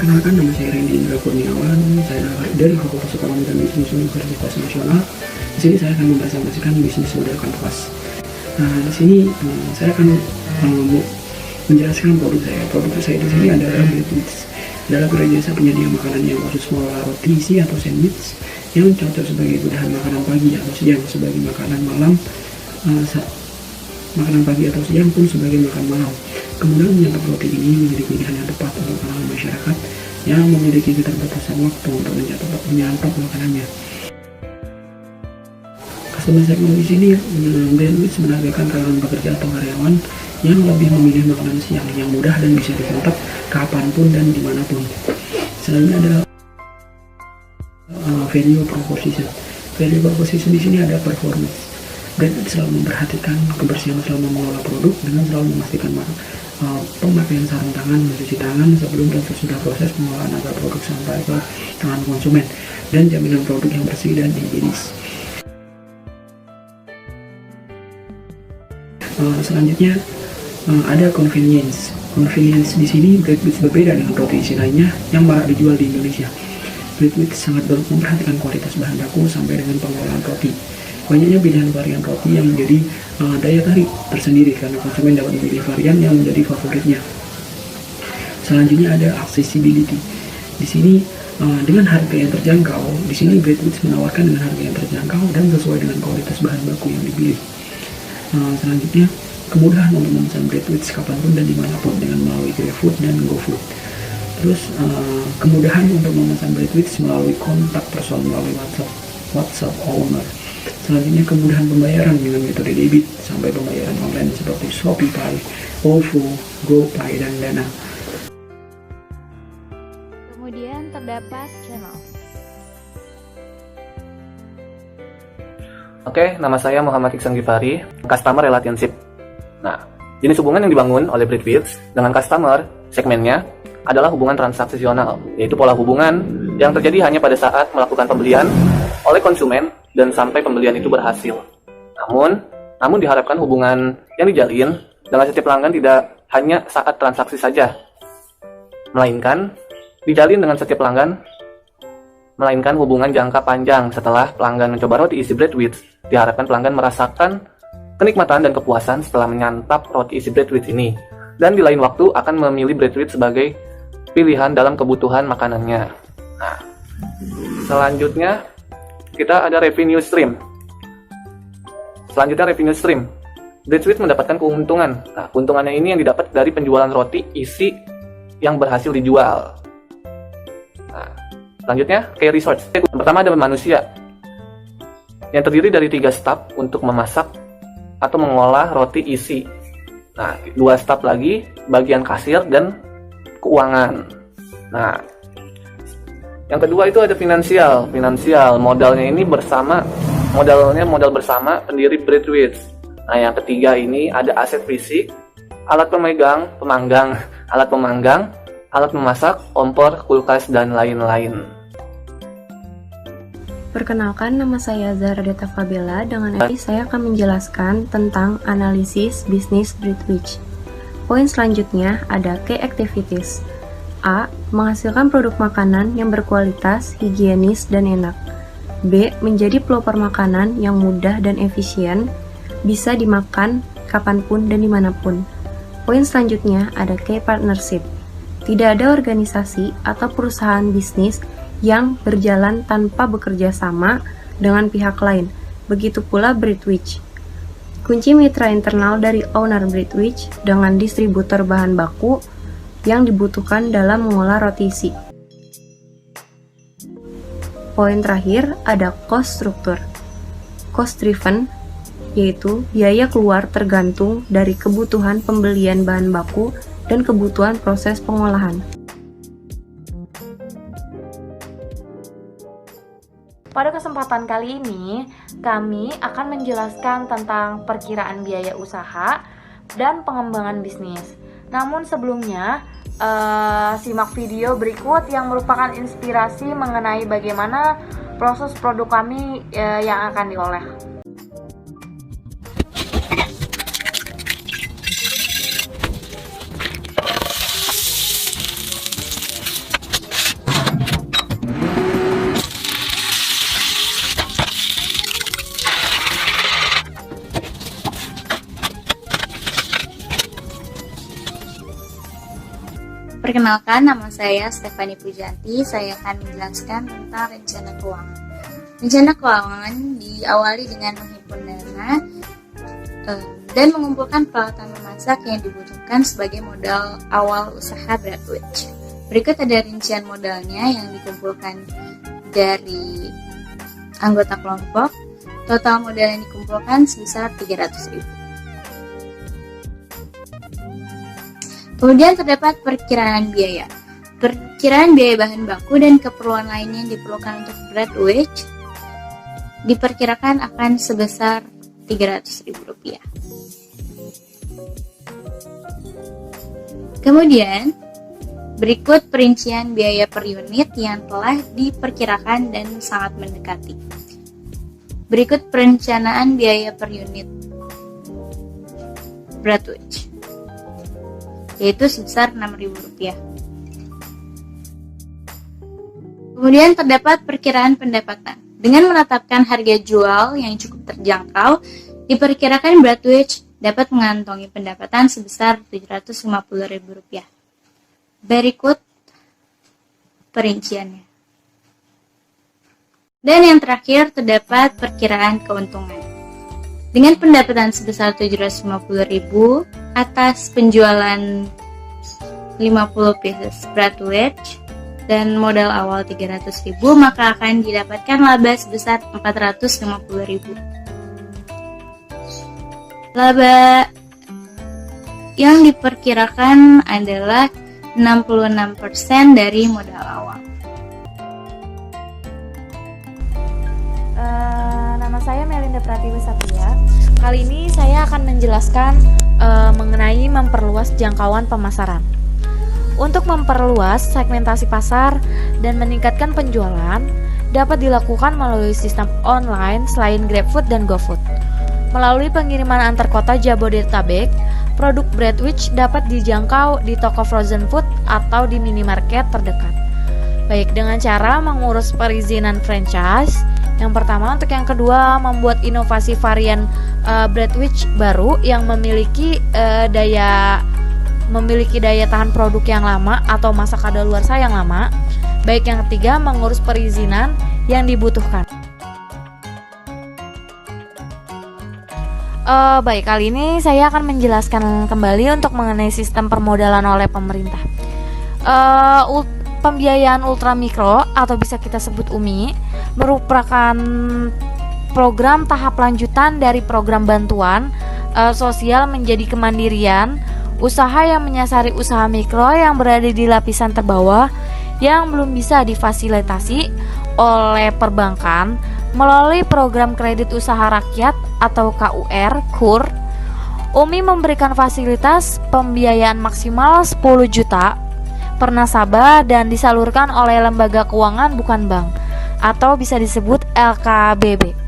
Perkenalkan, nama saya Randy Indra Kurniawan. Saya dari Fakultas Ekonomi dan Bisnis Universitas Nasional. Di sini saya akan mempresentasikan bisnis model kanvas. Nah, di sini saya akan menjelaskan produk saya. Produk saya di sini adalah Breadwits. Adalah jasa penyedia makanan yang khusus mengolah roti isi atau sandwich yang cocok sebagai bahan makanan pagi atau siang, sebagai makanan malam, makanan pagi atau siang pun sebagai makan malam. Kemudian menyantap roti ini menjadi pilihan yang tepat untuk kalangan masyarakat yang memiliki keterbatasan waktu untuk menyantap makanannya. Customer segment di sini Breadwits menargetkan kalangan pekerja atau karyawan yang lebih memilih makanan siang yang mudah dan bisa disantap kapanpun dan dimanapun. Selanjutnya adalah value proposition. Value proposition di sini ada performance. Breadwits selalu memperhatikan kebersihan selama mengolah produk dengan selalu memastikan pemakaian sarung tangan, mencuci tangan sebelum dan sesudah proses pengolahan agar produk sampai ke tangan konsumen, dan jaminan produk yang bersih dan higienis. Selanjutnya ada convenience. Convenience di sini Breadwits berbeda dengan roti isi lainnya yang marak dijual di Indonesia. Breadwits sangat memperhatikan kualitas bahan baku sampai dengan pengolahan roti. Banyaknya pilihan varian roti yang menjadi daya tarik tersendiri karena konsumen dapat memilih varian yang menjadi favoritnya. Selanjutnya ada accessibility. Di sini dengan harga yang terjangkau, di sini Breadwits menawarkan dengan harga yang terjangkau dan sesuai dengan kualitas bahan baku yang dipilih. Selanjutnya, kemudahan untuk memesan Breadwits kapanpun dan dimanapun dengan melalui GrabFood dan GoFood. Terus kemudahan untuk memesan Breadwits melalui kontak personal melalui WhatsApp owner. Selanjutnya kemudahan pembayaran dengan metode debit sampai pembayaran online seperti ShopeePay, OVO, GoPay, dan Dana. Kemudian terdapat channel. Oke, nama saya Muhammad Iksan Gifari, Customer Relationship. Nah, jenis hubungan yang dibangun oleh Breadwits dengan customer segmennya adalah hubungan transaksional, yaitu pola hubungan yang terjadi hanya pada saat melakukan pembelian oleh konsumen dan sampai pembelian itu berhasil. Namun diharapkan hubungan yang dijalin dengan setiap pelanggan tidak hanya saat transaksi saja, melainkan hubungan jangka panjang. Setelah pelanggan mencoba roti isi Breadwits, diharapkan pelanggan merasakan kenikmatan dan kepuasan setelah menyantap roti isi Breadwits ini, dan di lain waktu akan memilih Breadwits sebagai pilihan dalam kebutuhan makanannya. Nah, selanjutnya kita ada revenue stream. Breadwits mendapatkan keuntungan. Nah, keuntungannya ini yang didapat dari penjualan roti isi yang berhasil dijual. Nah, selanjutnya care resource. Yang pertama ada manusia, yang terdiri dari 3 staf untuk memasak atau mengolah roti isi. Nah, 2 staf lagi bagian kasir dan keuangan. Nah, yang kedua itu ada finansial. Modalnya ini modal bersama pendiri Breadwits. Nah, yang ketiga ini ada aset fisik, alat pemanggang, alat memasak, kompor, kulkas, dan lain-lain. Perkenalkan, nama saya Zahra Deta Fabela. Dengan ini saya akan menjelaskan tentang analisis bisnis Breadwits. Poin selanjutnya ada key activities. A. Menghasilkan produk makanan yang berkualitas, higienis, dan enak. B. Menjadi pelopor makanan yang mudah dan efisien, bisa dimakan kapanpun dan dimanapun. Poin selanjutnya ada key partnership. Tidak ada organisasi atau perusahaan bisnis yang berjalan tanpa bekerja sama dengan pihak lain. Begitu pula Breadwits. Kunci mitra internal dari owner Breadwits dengan distributor bahan baku yang dibutuhkan dalam mengolah roti isi. Poin terakhir ada cost structure. Cost driven, yaitu biaya keluar tergantung dari kebutuhan pembelian bahan baku dan kebutuhan proses pengolahan. Pada kesempatan kali ini, kami akan menjelaskan tentang perkiraan biaya usaha dan pengembangan bisnis. Namun sebelumnya, simak video berikut yang merupakan inspirasi mengenai bagaimana proses produk kami yang akan diolah. Perkenalkan, nama saya Stefani Pujanti. Saya akan menjelaskan tentang rencana keuangan. Rencana keuangan diawali dengan menghimpun dana dan mengumpulkan peralatan memasak yang dibutuhkan sebagai modal awal usaha Bradwitch. Berikut ada rincian modalnya yang dikumpulkan dari anggota kelompok. Total modal yang dikumpulkan sebesar 300.000. Kemudian terdapat perkiraan biaya. Perkiraan biaya bahan baku dan keperluan lainnya yang diperlukan untuk Bradwitch diperkirakan akan sebesar Rp300.000. Kemudian, berikut perincian biaya per unit yang telah diperkirakan dan sangat mendekati. Berikut perencanaan biaya per unit Bradwitch, yaitu sebesar Rp6.000. Kemudian terdapat perkiraan pendapatan. Dengan menetapkan harga jual yang cukup terjangkau, diperkirakan Bradwitch dapat mengantongi pendapatan sebesar Rp750.000. Berikut perinciannya. Dan yang terakhir terdapat perkiraan keuntungan. Dengan pendapatan sebesar Rp750.000 atas penjualan 50 pieces Bradwitch dan modal awal Rp300.000, maka akan didapatkan laba sebesar Rp450.000. Laba yang diperkirakan adalah 66% dari modal awal. Nama saya Melinda Pratiwi Satria. Kali ini saya akan menjelaskan mengenai memperluas jangkauan pemasaran. Untuk memperluas segmentasi pasar dan meningkatkan penjualan dapat dilakukan melalui sistem online selain GrabFood dan GoFood. Melalui pengiriman antar kota Jabodetabek, produk Bradwitch dapat dijangkau di toko frozen food atau di minimarket terdekat. Baik dengan cara mengurus perizinan franchise. Yang pertama, untuk yang kedua, membuat inovasi varian Bradwitch baru yang memiliki daya tahan produk yang lama atau masa kadaluarsa yang lama. Baik yang ketiga, mengurus perizinan yang dibutuhkan. Baik, kali ini saya akan menjelaskan kembali untuk mengenai sistem permodalan oleh pemerintah. Pembiayaan ultramikro atau bisa kita sebut UMI merupakan program tahap lanjutan dari program bantuan sosial menjadi kemandirian usaha yang menyasari usaha mikro yang berada di lapisan terbawah yang belum bisa difasilitasi oleh perbankan melalui program kredit usaha rakyat atau KUR. UMI memberikan fasilitas pembiayaan maksimal 10 juta per nasabah dan disalurkan oleh lembaga keuangan bukan bank atau bisa disebut LKBB.